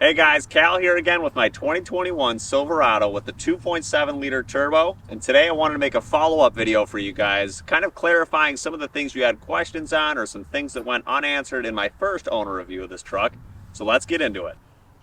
Hey guys, Cal here again with my 2021 Silverado with the 2.7 liter turbo, and today I wanted to make a follow-up video for you guys, kind of clarifying some of the things you had questions on or some things that went unanswered in my first owner review of this truck. So let's get into it.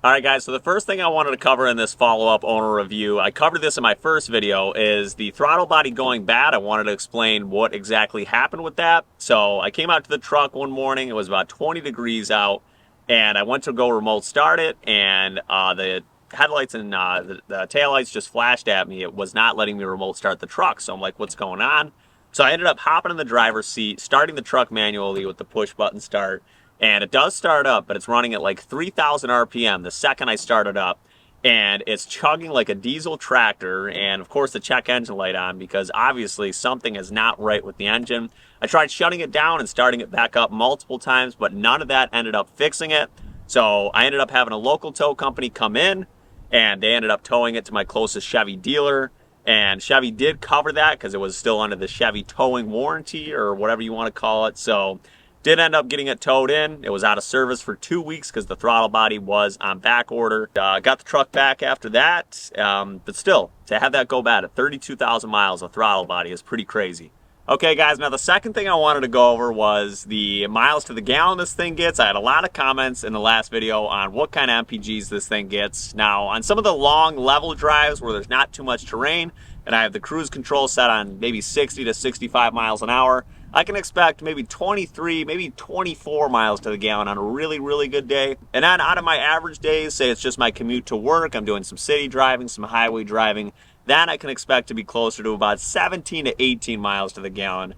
Alright guys, so the first thing I wanted to cover in this follow-up owner review, I covered this in my first video, is the throttle body going bad. I wanted to explain what exactly happened with that. So I came out to the truck one morning, it was about 20 degrees out, and I went to go remote start it, and the headlights and the taillights just flashed at me. It was not letting me remote start the truck. So I'm like, what's going on? So I ended up hopping in the driver's seat, starting the truck manually with the push button start. And it does start up, but it's running at like 3,000 RPM the second I start it up. And it's chugging like a diesel tractor, and of course the check engine light on, because obviously something is not right with the engine. I tried shutting it down and starting it back up multiple times, but none of that ended up fixing it. So I ended up having a local tow company come in, and they ended up towing it to my closest Chevy dealer. And Chevy did cover that because it was still under the Chevy towing warranty or whatever you want to call it. So did end up getting it towed in. It was out of service for 2 weeks because the throttle body was on back order. Got the truck back after that, but still, to have that go bad at 32,000 miles of throttle body is pretty crazy. Okay guys, now the second thing I wanted to go over was the miles to the gallon this thing gets. I had a lot of comments in the last video on what kind of MPGs this thing gets. Now, on some of the long level drives where there's not too much terrain, and I have the cruise control set on maybe 60 to 65 miles an hour, I can expect maybe 23, maybe 24 miles to the gallon on a really, really good day. And then out of my average days, say it's just my commute to work, I'm doing some city driving, some highway driving, then I can expect to be closer to about 17 to 18 miles to the gallon,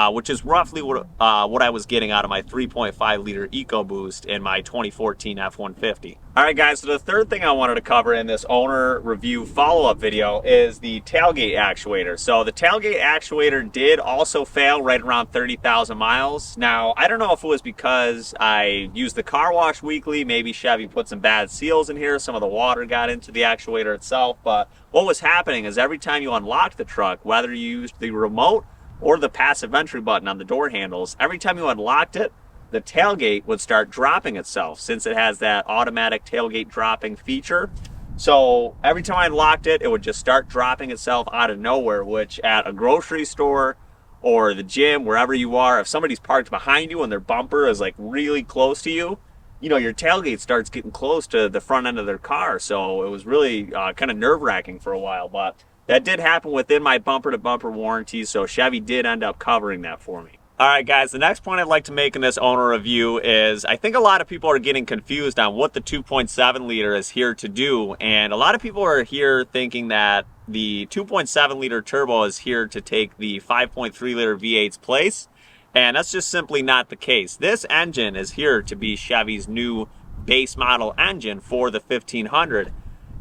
which is roughly what I was getting out of my 3.5 liter EcoBoost in my 2014 F-150. All right guys, so the third thing I wanted to cover in this owner review follow-up video is the tailgate actuator. So the tailgate actuator did also fail right around 30,000 miles. Now, I don't know if it was because I used the car wash weekly, maybe Chevy put some bad seals in here, some of the water got into the actuator itself, but what was happening is every time you unlocked the truck, whether you used the remote or the passive entry button on the door handles, every time you unlocked it, the tailgate would start dropping itself since it has that automatic tailgate dropping feature. So every time I unlocked it, it would just start dropping itself out of nowhere, which at a grocery store or the gym, wherever you are, if somebody's parked behind you and their bumper is like really close to you, you know, your tailgate starts getting close to the front end of their car. So it was really kind of nerve-wracking for a while, but that did happen within my bumper-to-bumper warranty, so Chevy did end up covering that for me. All right, guys, the next point I'd like to make in this owner review is I think a lot of people are getting confused on what the 2.7 liter is here to do, and a lot of people are here thinking that the 2.7 liter turbo is here to take the 5.3 liter V8's place, and that's just simply not the case. This engine is here to be Chevy's new base model engine for the 1500.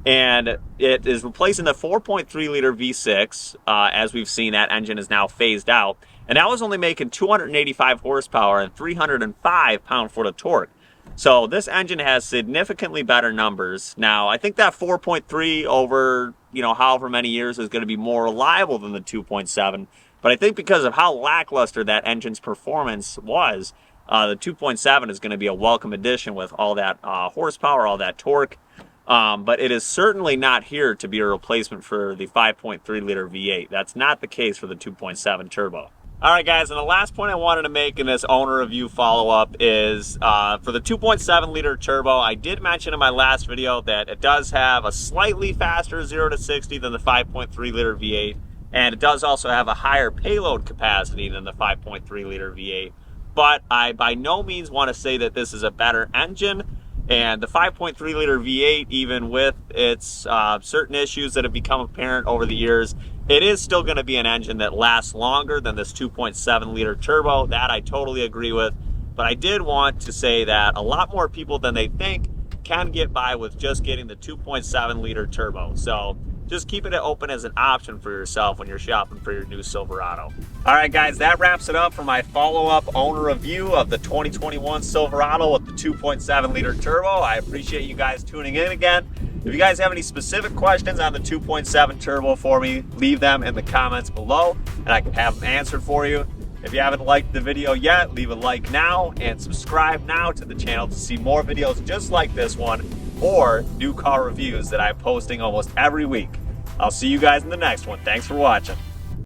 And it is replacing the 4.3 liter V6. As we've seen, that engine is now phased out. And that was only making 285 horsepower and 305 pound-foot of torque. So this engine has significantly better numbers. Now, I think that 4.3 over, however many years is going to be more reliable than the 2.7. But I think because of how lackluster that engine's performance was, the 2.7 is going to be a welcome addition with all that horsepower, all that torque. But it is certainly not here to be a replacement for the 5.3 liter V8. That's not the case for the 2.7 turbo. All right, guys, and the last point I wanted to make in this owner review follow-up is for the 2.7 liter turbo, I did mention in my last video that it does have a slightly faster 0 to 60 than the 5.3 liter V8, and it does also have a higher payload capacity than the 5.3 liter V8. But I by no means want to say that this is a better engine. And the 5.3 liter V8, even with its certain issues that have become apparent over the years, it is still going to be an engine that lasts longer than this 2.7 liter turbo. That I totally agree with. But I did want to say that a lot more people than they think can get by with just getting the 2.7 liter turbo. So just keeping it open as an option for yourself when you're shopping for your new Silverado. All right, guys, that wraps it up for my follow-up owner review of the 2021 Silverado with the 2.7 liter turbo. I appreciate you guys tuning in again. If you guys have any specific questions on the 2.7 turbo for me, leave them in the comments below and I can have them answered for you. If you haven't liked the video yet, leave a like now and subscribe now to the channel to see more videos just like this one. or new car reviews that I'm posting almost every week. I'll see you guys in the next one. Thanks for watching.